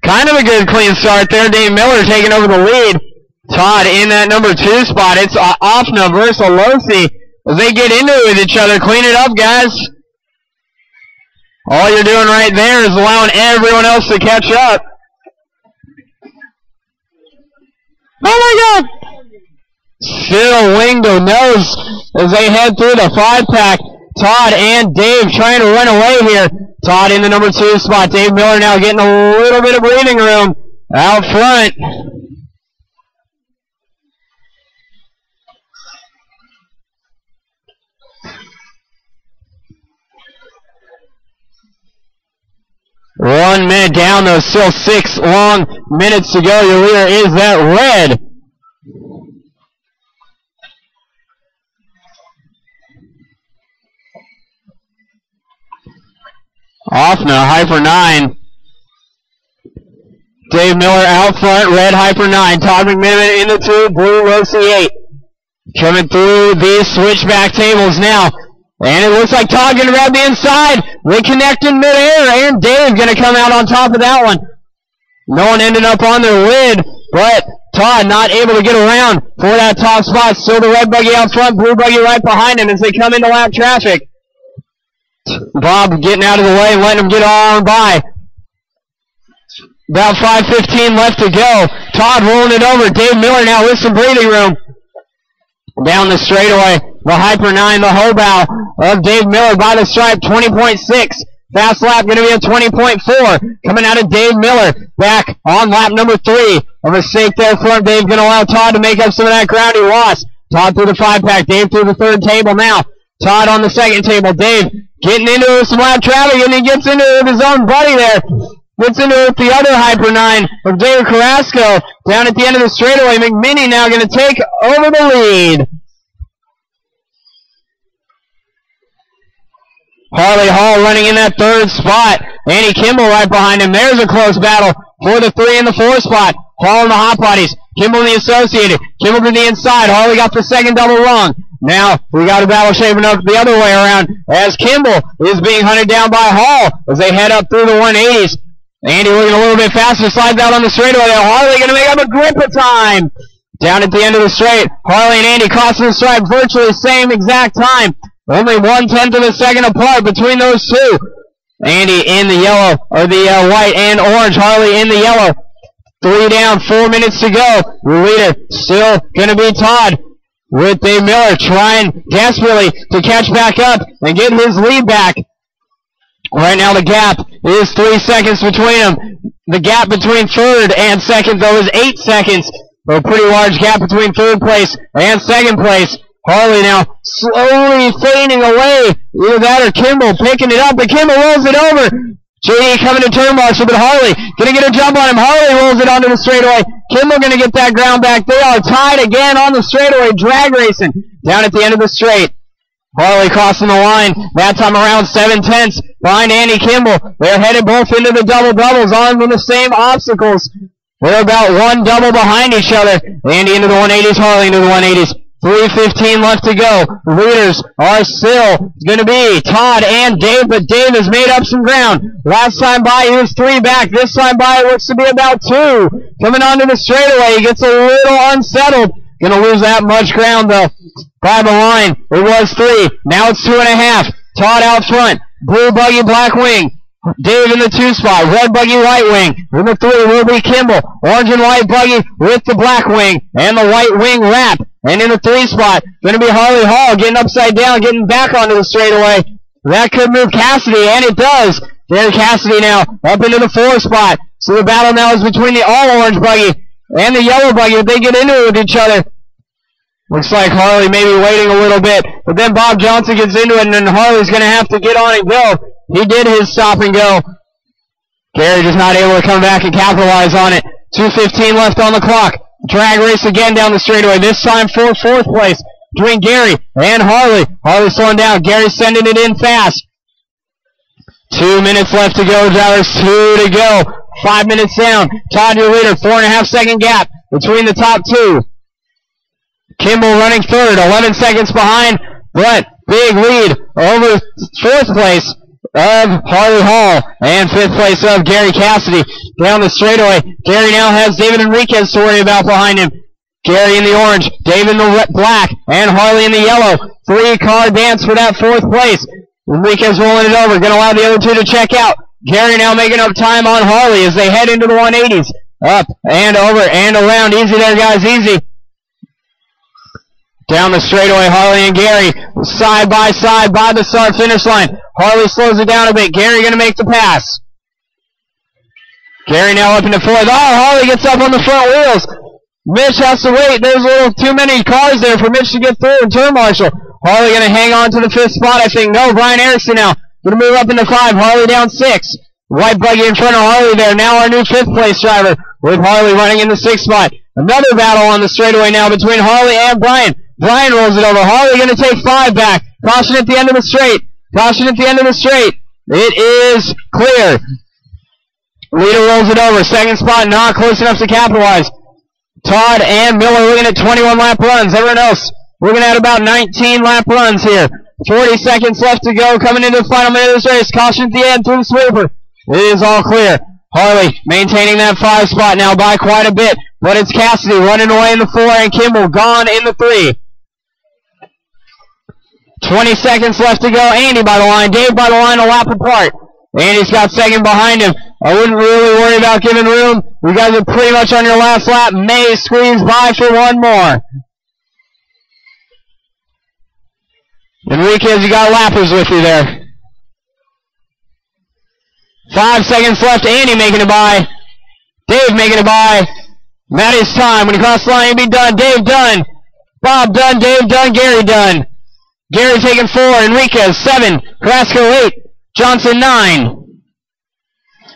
Kind of a good clean start there. Dave Miller taking over the lead. Todd in that number 2 spot. It's Offna versus Alosi. As they get into it with each other, clean it up, guys. All you're doing right there is allowing everyone else to catch up. Oh my God! Still Wingo knows as they head through the 5-pack. Todd and Dave trying to run away here. Todd in the number 2 spot. Dave Miller now getting a little bit of breathing room out front. One minute down, though, still 6 long minutes to go. Your leader is that red. Offna, Hyper 9. Dave Miller out front, red Hyper 9. Todd McMiniman in the 2, blue Rosie 8. Coming through these switchback tables now. And it looks like Todd going to grab the inside. They connect in midair, and Dave going to come out on top of that one. No one ended up on their lid, but Todd not able to get around for that top spot. Still the red buggy out front, blue buggy right behind him as they come into lap traffic. Bob getting out of the way, letting him get on by. About 5:15 left to go. Todd rolling it over. Dave Miller now with some breathing room. Down the straightaway, the Hyper 9, the Hobow of Dave Miller by the stripe, 20.6. Fast lap going to be a 20.4. Coming out of Dave Miller, back on lap number 3. A mistake there for Dave, going to allow Todd to make up some of that ground he lost. Todd through the 5-pack, Dave through the 3rd table now. Todd on the 2nd table, Dave getting into some lap traffic, and he gets into it with his own buddy there. Gets into it with the other Hyper 9 of David Carrasco. Down at the end of the straightaway, McMinney now going to take over the lead. Harley Hall running in that 3rd spot. Andy Kimball right behind him. There's a close battle for the 3 and the 4 spot. Hall in the hot bodies. Kimball in the Associated. Kimball to the inside. Harley got the 2nd double wrong. Now we got a battle shaping up the other way around as Kimball is being hunted down by Hall as they head up through the 180s. Andy looking a little bit faster, slides out on the straightaway there. Harley going to make up a grip of time. Down at the end of the straight, Harley and Andy crossing the stripe virtually the same exact time. Only 1/10 of a second apart between those two. Andy in the yellow, or the white and orange. Harley in the yellow. 3 down, 4 minutes to go. Your leader still going to be Todd, with Dave Miller trying desperately to catch back up and get his lead back. Right now the gap is 3 seconds between them. The gap between 3rd and 2nd, though, is 8 seconds. A pretty large gap between 3rd place and 2nd place. Harley now slowly fading away. Either that or Kimball picking it up, but Kimball rolls it over. JD coming to turn marshal, but Harley going to get a jump on him. Harley rolls it onto the straightaway. Kimball going to get that ground back. They are tied again on the straightaway, drag racing down at the end of the straight. Harley crossing the line, that time around 7/10 behind Andy Kimball. They're headed both into the double-doubles on the same obstacles. They're about 1 double behind each other. Andy into the 180s, Harley into the 180s. 3:15 left to go. Leaders are still going to be Todd and Dave, but Dave has made up some ground. Last time by, he was 3 back. This time by, it looks to be about 2. Coming onto the straightaway, he gets a little unsettled. Going to lose that much ground, though. By the line, it was 3. Now it's 2.5. Todd out front. Blue buggy, black wing. Dave in the 2 spot. Red buggy, white wing. In the 3 will be Kimball. Orange and white buggy with the black wing and the white wing wrap. And in the 3 spot, going to be Harley Hall getting upside down, getting back onto the straightaway. That could move Cassidy, and it does. There's Cassidy now up into the 4 spot. So the battle now is between the all-orange buggy and the yellow buggy. They get into it with each other. Looks like Harley maybe waiting a little bit, but then Bob Johnson gets into it, and then Harley's going to have to get on and go. He did his stop and go. Gary just not able to come back and capitalize on it. 2:15 left on the clock. Drag race again down the straightaway, this time for 4th place between Gary and Harley. Harley slowing down. Gary sending it in fast. 2 minutes left to go, drivers. 2 to go. 5 minutes down. Todd, your leader. 4.5 second gap between the top 2. Kimball running 3rd, 11 seconds behind, but big lead over 4th place of Harley Hall. And 5th place of Gary Cassidy. Down the straightaway, Gary now has David Enriquez to worry about behind him. Gary in the orange, David in the black, and Harley in the yellow. 3-car dance for that 4th place. Enriquez rolling it over, going to allow the other two to check out. Gary now making up time on Harley as they head into the 180s. Up and over and around. Easy there, guys, easy. Down the straightaway, Harley and Gary, side by side by the start-finish line. Harley slows it down a bit. Gary going to make the pass. Gary now up into 4th. Oh, Harley gets up on the front wheels. Mitch has to wait. There's a little too many cars there for Mitch to get through and turn marshal. Harley going to hang on to the 5th spot, I think. No, Brian Erickson now going to move up into 5. Harley down 6. White buggy in front of Harley there. Now our new 5th place driver with Harley running in the 6th spot. Another battle on the straightaway now between Harley and Brian. Brian rolls it over. Harley going to take 5 back. Caution at the end of the straight. Caution at the end of the straight. It is clear. Leader rolls it over. 2nd spot not close enough to capitalize. Todd and Miller looking at 21 lap runs. Everyone else looking at about 19 lap runs here. 40 seconds left to go coming into the final minute of this race. Caution at the end through the sweeper. It is all clear. Harley maintaining that 5 spot now by quite a bit. But it's Cassidy running away in the 4 and Kimball gone in the 3. 20 seconds left to go. Andy by the line. Dave by the line a lap apart. Andy's got 2nd behind him. I wouldn't really worry about giving room. You guys are pretty much on your last lap. May squeeze by for one more. Enriquez, you got lappers with you there. 5 seconds left. Andy making it by. Dave making it by. Matty's time. When he crosses the line, he'll be done. Dave done. Bob done. Dave done. Gary done. Gary taking 4. Enriquez 7. Carrasco 8. Johnson 9.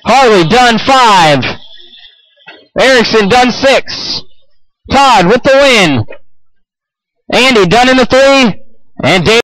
Harley done 5. Erickson done 6. Todd with the win. Andy done in the 3. And Dave